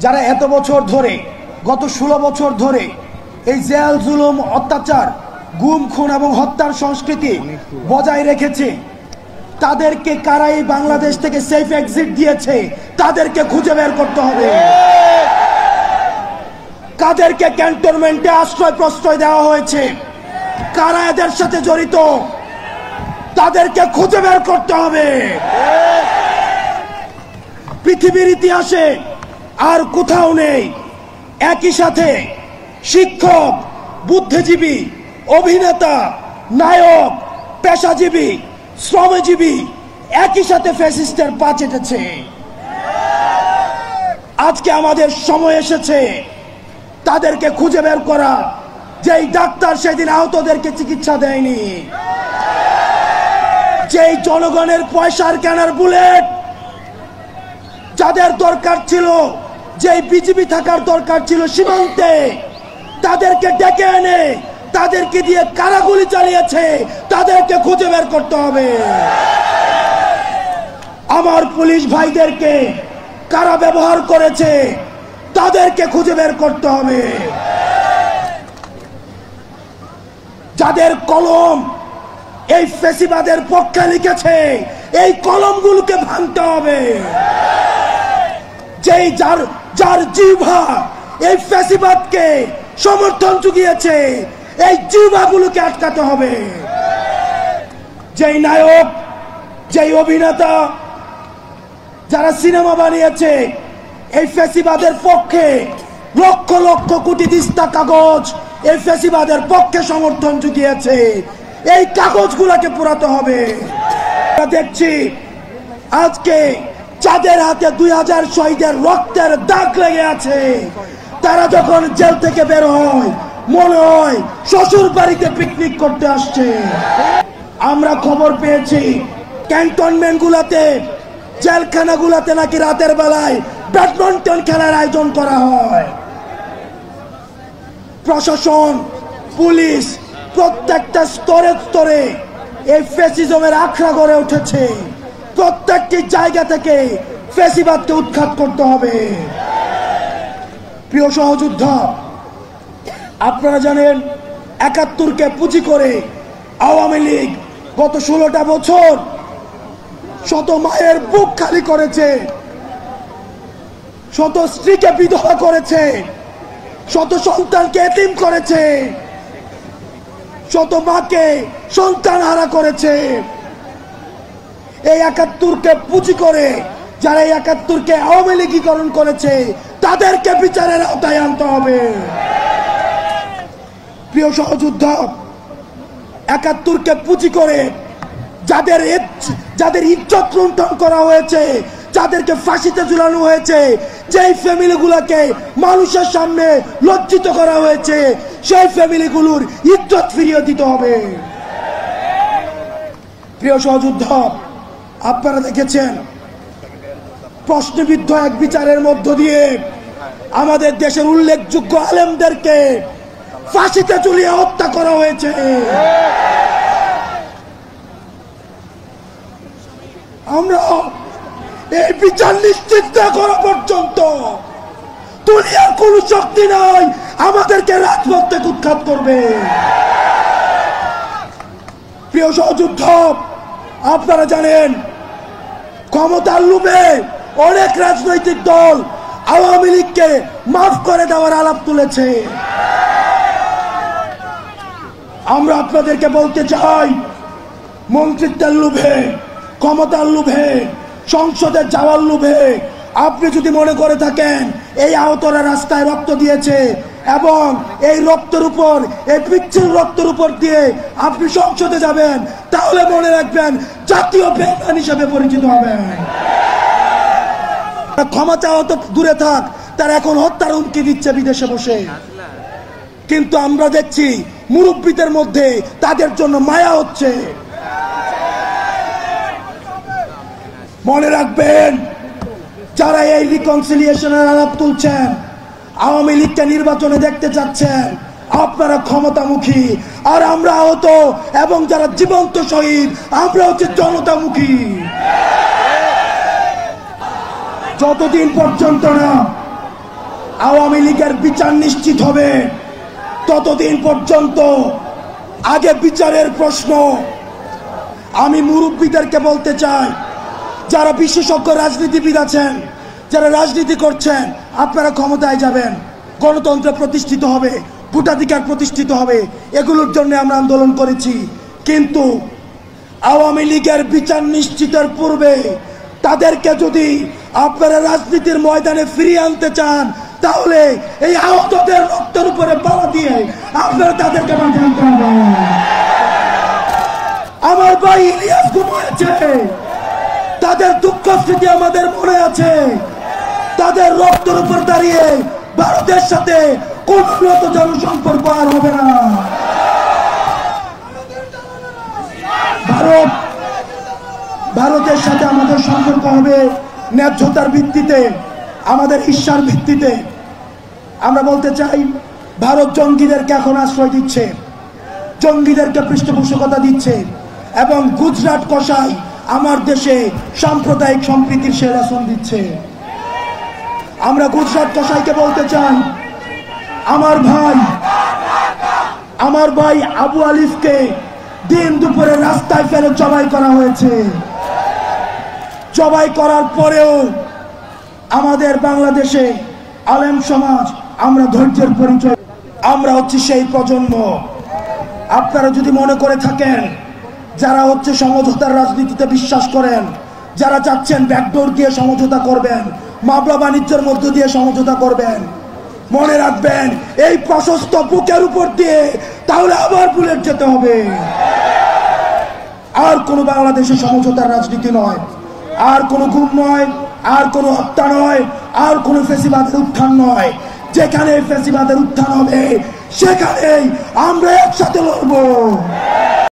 যারা এত বছর ধরে গত 16 বছর ধরে এই জেল জুলুম অত্যাচার গুম খুন এবং হত্যার সংস্কৃতি বজায় রেখেছে, তাদেরকে কারা এই বাংলাদেশ থেকে সেফ এক্সিট দিয়েছে তাদেরকে খুঁজে বের করতে হবে। কাদেরকে ক্যান্টনমেন্টে আশ্রয় প্রশ্রয় দেওয়া হয়েছে, কারা এদের সাথে জড়িত তাদেরকে খুঁজে বের করতে হবে। পৃথিবীর ইতিহাসে আর কোথাও নেই একই সাথে শিক্ষক, বুদ্ধিজীবী, অভিনেতা, নায়ক, পেশাজীবী, শ্রমজীবী একই সাথে ফ্যাসিস্টের পা চেটেছে। আজকে আমাদের সময় এসেছে তাদেরকে খুঁজে বের করা। যেই ডাক্তার সেদিন আহতদেরকে চিকিৎসা দেয়নি, যেই জনগণের পয়সার কেনার বুলেট যাদের দরকার ছিল, যেই বিজিবি থাকার দরকার ছিল সীমান্তে, তাদেরকে ডেকে এনে তাদেরকে দিয়ে কারা গুলি চালিয়েছে তাদেরকে খুঁজে বের করতে হবে। আমার পুলিশ ভাইদেরকে কারা ব্যবহার করেছে তাদেরকে খুঁজে বের করতে হবে। যাদের কলম এই ফ্যাসিবাদের পক্ষে লিখেছে এই কলমগুলোকে ভাঙতে হবে। যেই যার জিহ্বা এই ফ্যাসিবাদকে সমর্থন জুগিয়েছে এই জিহ্বাগুলোকে আটকাতে হবে। যেই নায়ক, যেই অভিনেতা, যারা সিনেমা বানিয়েছে এই ফ্যাসিবাদের পক্ষে, লক্ষ লক্ষ কোটি দিস্তা কাগজ এই ফ্যাসিবাদের পক্ষে সমর্থন জুগিয়েছে, এই কাগজগুলোকে পোড়াতে হবে। আমরা দেখছি আজকে যাদের হাতে 2000 শহীদের রক্তের দাগ লেগে আছে, তারা যখন জেল থেকে বের হয় মনে হয় শ্বশুর বাড়িতে পিকনিক করতে আসছে। আমরা খবর পেয়েছি ক্যান্টনমেন্ট গুলাতে, জেলখানা গুলাতে নাকি রাতের বেলায় ব্যাডমিন্টন খেলার আয়োজন করা হয়। প্রশাসন, পুলিশ প্রত্যেকটা স্তরে স্তরে এই ফ্যাসিজমের আখড়া গড়ে উঠেছে। প্রত্যেকটি জায়গা থেকে ফ্যাসিবাদকে উৎখাত করতে হবে। প্রিয় সহযোদ্ধা, আপনারা জানেন 71কে পুঁজি করে আওয়ামী লীগ গত 16টা বছর শত মায়ের বুক খালি করেছে, শত স্ত্রীকে বিধবা করেছে, শত সন্তানকে এতিম করেছে, শত মাকে সন্তান হারা করেছে। এই 71কে পুঁজি করে যারা এই 71কে আওয়ামী লীগীকরণ করেছে তাদেরকে বিচারের আওতায় আনতে হবে। প্রিয় সহযোদ্ধা, 71কে পুঁজি করে যাদের ইজ্জত লুণ্ঠন করা হয়েছে, যাদেরকে ফাঁসিতে ঝুলানো হয়েছে, যেই ফ্যামিলিগুলোকে মানুষের সামনে লজ্জিত করা হয়েছে, সেই ফ্যামিলিগুলোর ইজ্জত ফিরিয়ে দিতে হবে। প্রিয় সহযোদ্ধা, আপনারা দেখেছেন প্রশ্নবিদ্ধ এক বিচারের মধ্য দিয়ে আমাদের দেশের উল্লেখযোগ্য আলেমদেরকে ফাঁসিতে ঝুলিয়ে হত্যা করা হয়েছে। আমরা এই বিচার নিশ্চিত না করা পর্যন্ত দুনিয়ার কোন শক্তি নাই আমাদেরকে রাজপথ থেকে উৎখাত করবে। প্রিয় সহযোদ্ধা, আপনারা জানেন ক্ষমতার লোভে অনেক রাজনৈতিক দল আওয়ামী লীগকে মাফ করে দেওয়ার আলাপ তুলেছে। আমরা আপনাদেরকে বলতে চাই, মন্ত্রিত্বের লোভে, ক্ষমতার লোভে, সংসদে যাওয়ার লোভে আপনি যদি মনে করে থাকেন এই আহতরা রাস্তায় রক্ত দিয়েছে এবং এই রক্তের উপর, এই পিচ্ছিল রক্তের উপর দিয়ে আপনি সংসদে যাবেন, তাহলে মনে রাখবেন জাতীয় বেঈমান হিসেবে পরিচিত হবেন। ক্ষমা চাওয়া তো দূরে থাক, তারা এখন হত্যার হুমকি দিচ্ছে বিদেশে বসে। কিন্তু আমরা দেখছি মুরব্বীদের মধ্যে তাদের জন্য মায়া হচ্ছে। মনে রাখবেন, যারা এই রিকনসিলিয়েশনের আলাপ তুলছেন, আওয়ামী লীগকে নির্বাচনে দেখতে চাচ্ছেন, আপনারা ক্ষমতামুখী, আর আমরা আহত এবং যারা জীবন্ত শহীদ আমরা হচ্ছে যতদিন পর্যন্ত না আওয়ামী লীগের বিচার নিশ্চিত হবে ততদিন পর্যন্ত আগে বিচারের প্রশ্ন। আমি মুরব্বীদেরকে বলতে চাই, যারা বিশেষজ্ঞ রাজনীতিবিদ আছেন, যারা রাজনীতি করছেন, আপনারা ক্ষমতায় যাবেন, গণতন্ত্র প্রতিষ্ঠিত হবে, ভোটাধিকার প্রতিষ্ঠিত হবে, এগুলোর জন্য আমরা আন্দোলন করেছি। কিন্তু আওয়ামী লীগের বিচার নিশ্চিতের পূর্বে তাদেরকে যদি আপনারা রাজনীতির ময়দানে ফিরিয়ে আনতে চান, তাহলে এই আহতদের রক্তের উপরে পাড়া দিয়ে আপনারা তাদেরকে বাঁচাতে হবে। আমার ভাই ইলিয়াস ঘুমিয়েছে, তাদের দুঃখ স্মৃতি আমাদের মনে আছে। তাদের রক্তের উপর দাঁড়িয়ে ভারতের সাথে কোন উন্নত জনসম্পর্ক আর হবে না। ভারতের সাথে আমাদের সম্পর্ক হবে ন্যায্যতার ভিত্তিতে, আমাদের ঈর্ষার ভিত্তিতে। আমরা বলতে চাই, ভারত জঙ্গিদেরকে এখন আশ্রয় দিচ্ছে, জঙ্গিদেরকে পৃষ্ঠপোষকতা দিচ্ছে, এবং গুজরাট কসাই আমার দেশে সাম্প্রদায়িক সম্প্রীতির সেরাসন দিচ্ছে। আমরা গুজরাট কসাইকে বলতে চাই, আমার ভাই আবু আলিফকে দিন দুপুরে রাস্তায় ফেলে জবাই করা হয়েছে। জবাই করার পরেও আমাদের বাংলাদেশে আলেম সমাজ, আমরা ধৈর্যের পরিচয়, আমরা হচ্ছে সেই প্রজন্ম। আপনারা যদি মনে করে থাকেন যারা হচ্ছে সমঝোতার রাজনীতিতে বিশ্বাস করেন, যারা চাচ্ছেন ব্যাকডোর দিয়ে সমঝোতা করবেন, মামলা বাণিজ্যের মধ্য দিয়ে সমঝোতা করবেন, মনে রাখবেন এই প্রশস্ত বুকের উপর দিয়ে তাহলে আবার বুলেট যেতে হবে। আর কোনো বাংলাদেশে সমঝোতার রাজনীতি নয়, আর কোনো গুম নয়, আর কোনো হত্যা নয়, আর কোনো ফ্যাসিবাদের উত্থান নয়। যেখানে ফ্যাসিবাদের উত্থান হবে সেখানেই আমরা একসাথে লড়বো।